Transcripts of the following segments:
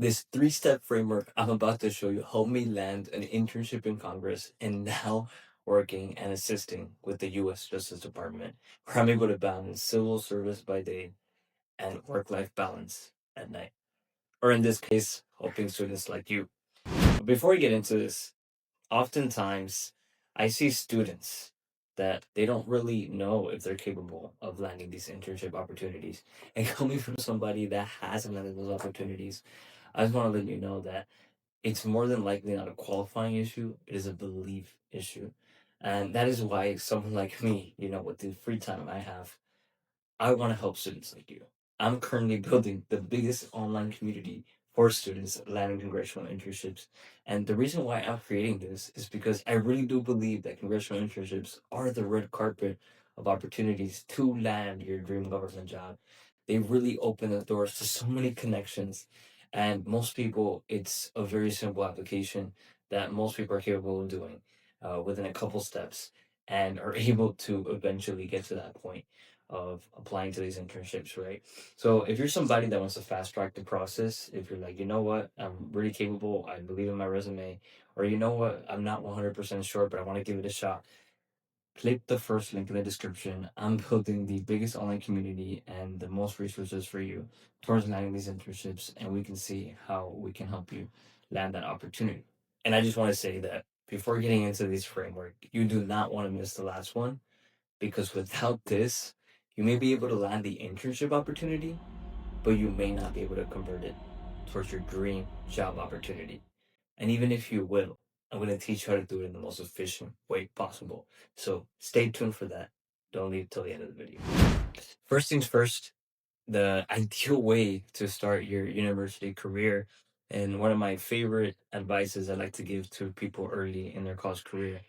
This three-step framework I'm about to show you helped me land an internship in Congress and now working and assisting with the US Justice Department, where I'm able to balance civil service by day and work-life balance at night. Or in this case, helping students like you. But before we get into this, oftentimes I see students that they don't really know if they're capable of landing these internship opportunities. And coming from somebody that hasn't landed those opportunities, I just want to let you know that it's more than likely not a qualifying issue, it is a belief issue. And that is why someone like me, with the free time I have, I want to help students like you. I'm currently building the biggest online community for students landing congressional internships. And the reason why I'm creating this is because I really do believe that congressional internships are the red carpet of opportunities to land your dream government job. They really open the doors to so many connections. And most people, it's a very simple application that most people are capable of doing within a couple steps and are able to eventually get to that point of applying to these internships, right? So if you're somebody that wants to fast track the process, if you're like, you know what, I'm really capable, I believe in my resume, or you know what, I'm not 100% sure, but I want to give it a shot, click the first link in the description. I'm building the biggest online community and the most resources for you towards landing these internships, and we can see how we can help you land that opportunity. And I just want to say that before getting into this framework, you do not want to miss the last one because without this, you may be able to land the internship opportunity, but you may not be able to convert it towards your dream job opportunity. And even if you will, I'm going to teach you how to do it in the most efficient way possible. So stay tuned for that. Don't leave till the end of the video. First things first, the ideal way to start your university career. And one of my favorite advices I like to give to people early in their college career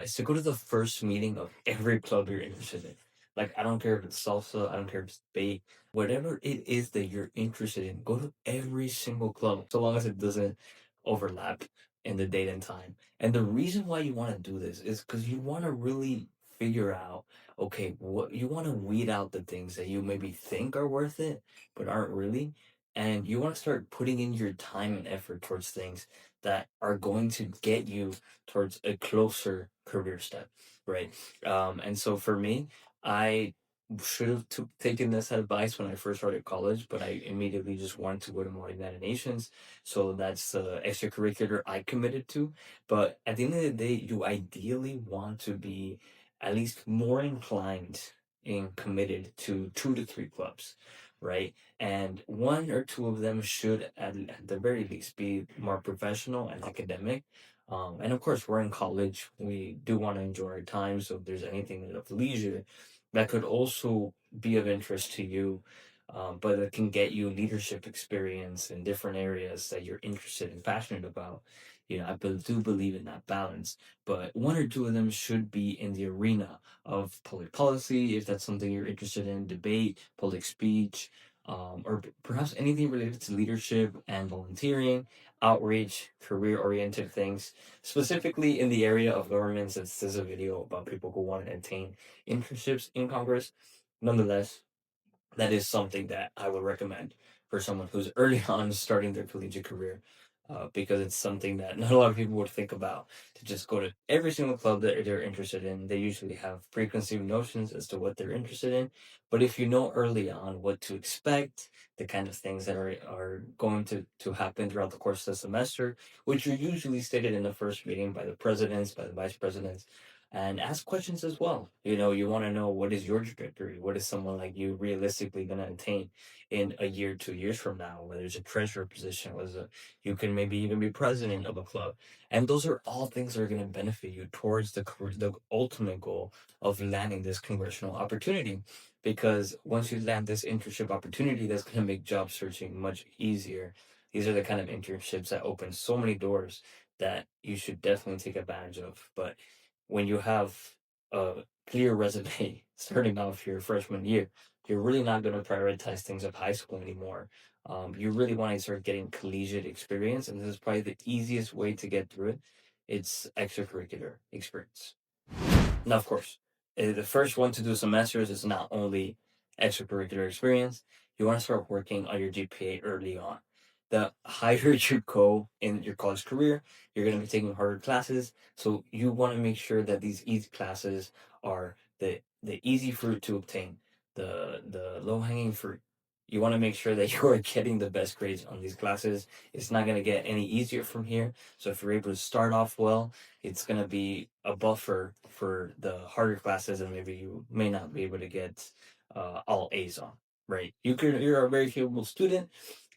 is to go to the first meeting of every club you're interested in. Like, I don't care if it's salsa, I don't care if it's debate, whatever it is that you're interested in, go to every single club, so long as it doesn't overlap in the date and time. And the reason why you want to do this is because you want to really figure out, okay, what you want to weed out the things that you maybe think are worth it, but aren't really. And you want to start putting in your time and effort towards things that are going to get you towards a closer career step, right? And so for me, I should have taken this advice when I first started college, but I immediately just wanted to go to more examinations. So that's the extracurricular I committed to. But at the end of the day, you ideally want to be at least more inclined and committed to 2 to 3 clubs, right? And one or two of them should, at the very least, be more professional and academic. And of course, we're in college. We do want to enjoy our time. So if there's anything of leisure that could also be of interest to you, but it can get you leadership experience in different areas that you're interested and passionate about. Do believe in that balance, but one or two of them should be in the arena of public policy, if that's something you're interested in, debate, public speech, or perhaps anything related to leadership and volunteering, outreach, career oriented things, specifically in the area of government, since this is a video about people who want to attain internships in Congress. Nonetheless, that is something that I would recommend for someone who's early on starting their collegiate career, because it's something that not a lot of people would think about to just go to every single club that they're interested in. They usually have preconceived notions as to what they're interested in. But if you know early on what to expect, the kind of things that are going to happen throughout the course of the semester, which are usually stated in the first meeting by the presidents, by the vice presidents, and ask questions as well. You want to know, what is your trajectory? What is someone like you realistically going to attain in a year, 2 years from now? Whether it's a treasurer position, you can maybe even be president of a club, and those are all things that are going to benefit you towards the ultimate goal of landing this congressional opportunity. Because once you land this internship opportunity, that's going to make job searching much easier. These are the kind of internships that open so many doors that you should definitely take advantage of. But when you have a clear resume starting off your freshman year, you're really not going to prioritize things of high school anymore. You really want to start getting collegiate experience, and this is probably the easiest way to get through it. It's extracurricular experience. Now, of course, the first 1 to 2 semesters is not only extracurricular experience. You want to start working on your GPA early on. the higher you go in your college career, you're going to be taking harder classes. So you want to make sure that these easy classes are the easy fruit to obtain, the low hanging fruit. You want to make sure that you are getting the best grades on these classes. It's not going to get any easier from here. So if you're able to start off well, it's going to be a buffer for the harder classes, and maybe you may not be able to get all A's on. Right? You're a very capable student,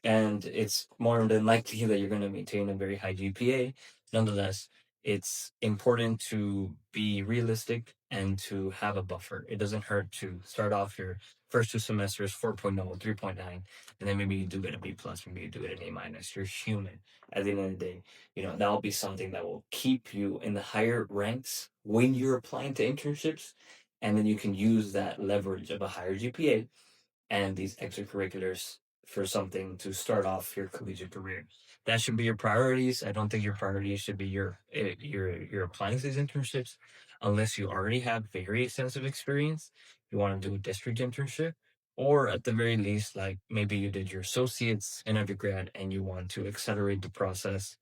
and it's more than likely that you're going to maintain a very high GPA. Nonetheless, it's important to be realistic and to have a buffer. It doesn't hurt to start off your first two semesters 4.0, 3.9, and then maybe you do get a B plus, maybe you do get an A minus. You're human. At the end of the day, that'll be something that will keep you in the higher ranks when you're applying to internships, and then you can use that leverage of a higher GPA and these extracurriculars for something to start off your collegiate career. That should be your priorities. I don't think your priorities should be your applying to these internships unless you already have very extensive experience. You want to do a district internship, or at the very least, like maybe you did your associates in undergrad and you want to accelerate the process.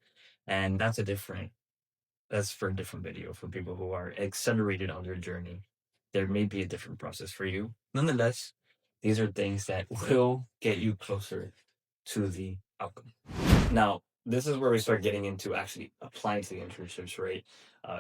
And that's for a different video for people who are accelerated on their journey. There may be a different process for you. Nonetheless, these are things that will get you closer to the outcome. Now, this is where we start getting into actually applying to the internships, right?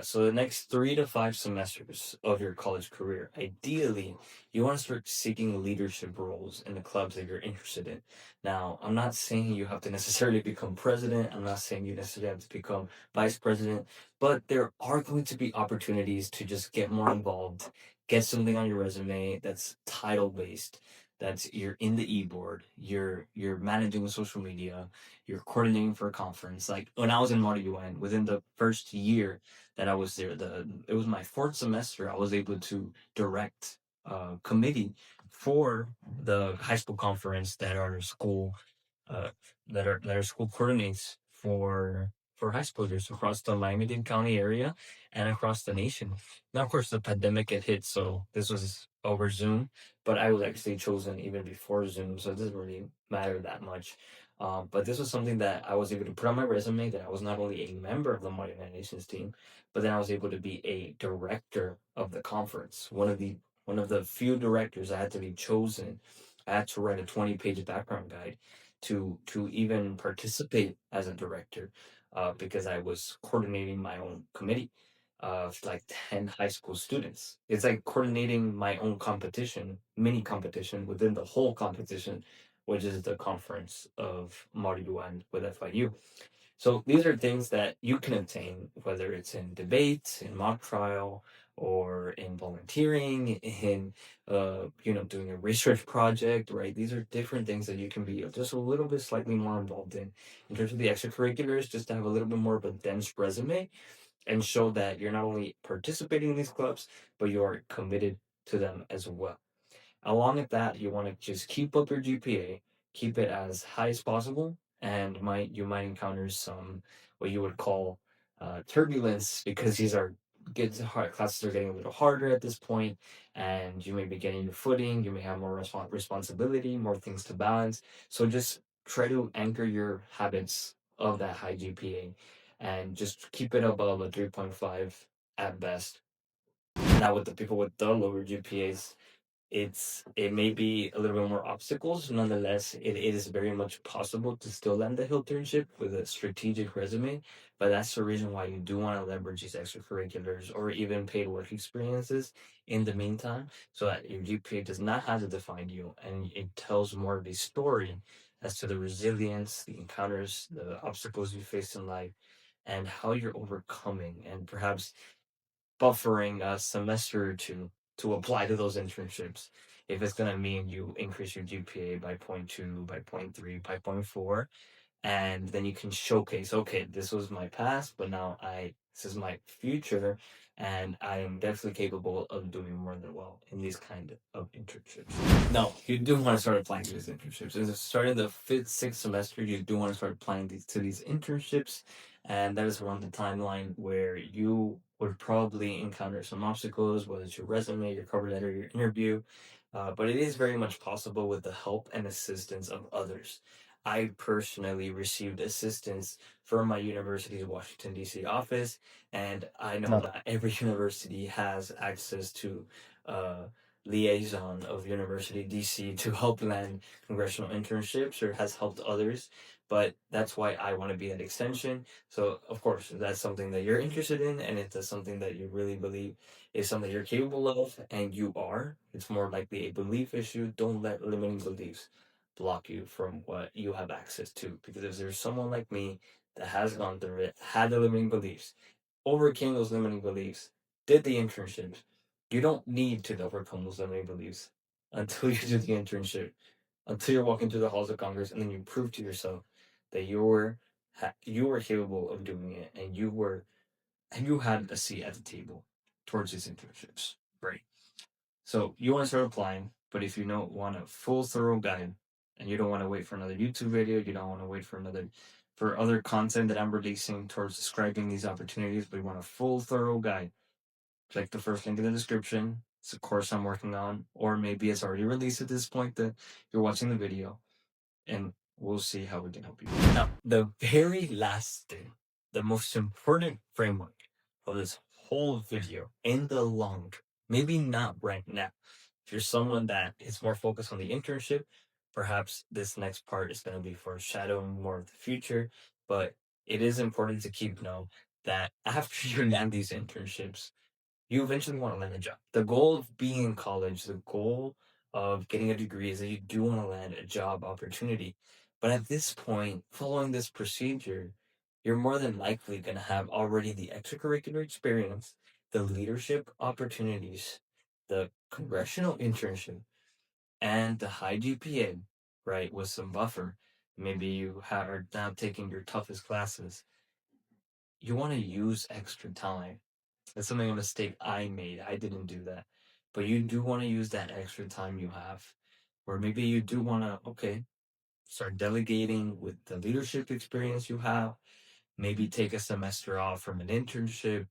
So the next 3 to 5 semesters of your college career, ideally, you want to start seeking leadership roles in the clubs that you're interested in. Now, I'm not saying you have to necessarily become president. I'm not saying you necessarily have to become vice president, but there are going to be opportunities to just get more involved, get something on your resume that's title based. That's you're in the e-board, you're managing social media, you're coordinating for a conference. Like when I was in Model UN, within the first year that I was there, it was my fourth semester. I was able to direct a committee for the high school conference that our school uh, that our school coordinates for high schoolers across the Miami-Dade County area and across the nation. Now, of course, the pandemic had hit, so this was over Zoom. But I was actually chosen even before Zoom, so it doesn't really matter that much. But this was something that I was able to put on my resume, that I was not only a member of the Mighty Nations team, but then I was able to be a director of the conference. One of the few directors that had to be chosen. I had to write a 20-page background guide to even participate as a director, because I was coordinating my own committee of like 10 high school students. It's like coordinating my own competition, mini competition within the whole competition, which is the conference of Mariduan with FIU. So these are things that you can obtain, whether it's in debate, in mock trial, or in volunteering, in doing a research project, right? These are different things that you can be just a little bit slightly more involved in terms of the extracurriculars, just to have a little bit more of a dense resume and show that you're not only participating in these clubs, but you are committed to them as well. Along with that, you want to just keep up your GPA, keep it as high as possible, and you might encounter some what you would call turbulence, because these are get hard classes are getting a little harder at this point, and you may be getting your footing. You may have more responsibility, more things to balance. So just try to anchor your habits of that high GPA, and just keep it above a 3.5 at best. Now, with the people with the lower GPAs, it may be a little bit more obstacles. Nonetheless, it is very much possible to still land the internship with a strategic resume. But that's the reason why you do want to leverage these extracurriculars or even paid work experiences in the meantime, so that your GPA does not have to define you, and it tells more of a story as to the resilience, the encounters, the obstacles you face in life, and how you're overcoming and perhaps buffering a semester or two to apply to those internships, if it's going to mean you increase your GPA by point 0.2, by point 0.3, by point 0.4, and then you can showcase, okay, this was my past, but now this is my future, and I am definitely capable of doing more than well in these kind of internships. No, you do want to start applying to these internships. As starting the fifth, sixth semester, you do want to start applying to these internships, and that is around the timeline where you would probably encounter some obstacles, whether it's your resume, your cover letter, your interview. But it is very much possible with the help and assistance of others. I personally received assistance from my university's Washington, D.C. office, and I know No. not every university has access to uh, liaison of University DC to help land congressional internships or has helped others. But that's why I want to be at extension. So, of course, if that's something that you're interested in, and if that's something that you really believe is something you're capable of, and you are, it's more likely a belief issue. Don't let limiting beliefs block you from what you have access to. Because if there's someone like me that has gone through it, had the limiting beliefs, overcame those limiting beliefs, did the internships, you don't need to overcome those limiting beliefs until you do the internship, until you're walking through the halls of Congress, and then you prove to yourself that you were capable of doing it, and you had a seat at the table towards these internships. Great. So you want to start applying, but if you don't want a full thorough guide and you don't want to wait for another YouTube video, you don't want to wait for other content that I'm releasing towards describing these opportunities, but you want a full thorough guide, click the first link in the description. It's a course I'm working on, or maybe it's already released at this point that you're watching the video, and we'll see how we can help you. Now, the very last thing, the most important framework of this whole video in the long term, maybe not right now. If you're someone that is more focused on the internship, perhaps this next part is going to be foreshadowing more of the future. But it is important to keep note that after you land these internships, you eventually want to land a job. The goal of being in college, the goal of getting a degree is that you do want to land a job opportunity. But at this point, following this procedure, you're more than likely going to have already the extracurricular experience, the leadership opportunities, the congressional internship, and the high GPA, right, with some buffer. Maybe are now taking your toughest classes. You want to use extra time. That's something a mistake I made. I didn't do that. But you do want to use that extra time you have. Or maybe you do want to, okay, start delegating with the leadership experience you have. Maybe take a semester off from an internship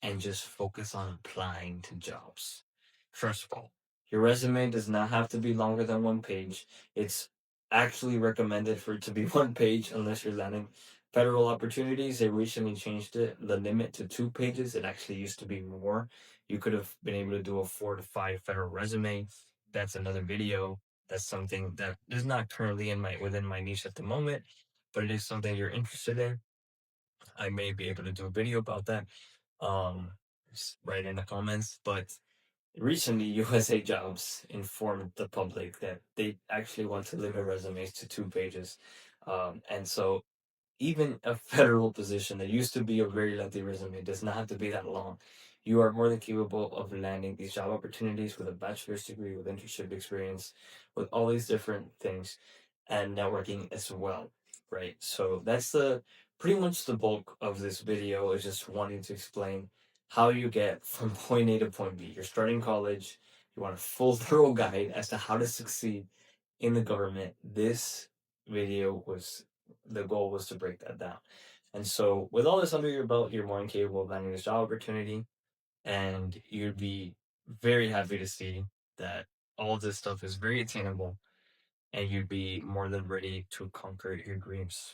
and just focus on applying to jobs. First of all, your resume does not have to be longer than one page. It's actually recommended for it to be one page unless you're landing federal opportunities. They recently changed the limit to 2 pages. It actually used to be more. You could have been able to do a 4 to 5 federal resume. That's another video. That's something that is not currently within my niche at the moment, but it is something you're interested in. I may be able to do a video about that. Just write in the comments. But recently, USA Jobs informed the public that they actually want to limit resumes to 2 pages. And so even a federal position that used to be a very lengthy resume does not have to be that long. You are more than capable of landing these job opportunities with a bachelor's degree, with internship experience, with all these different things, and networking as well, right? So that's the pretty much the bulk of this video is just wanting to explain how you get from point A to point B. You're starting college, you want a full thorough guide as to how to succeed in the government. This video was the goal was to break that down. And so, with all this under your belt, you're more than capable of landing this job opportunity, and you'd be very happy to see that all of this stuff is very attainable, and you'd be more than ready to conquer your dreams.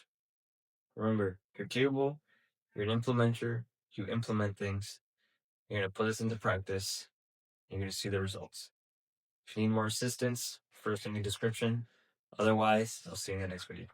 Remember, you're capable, you're an implementer, you implement things, you're going to put this into practice, and you're going to see the results. If you need more assistance, first in the description. Otherwise, I'll see you in the next video.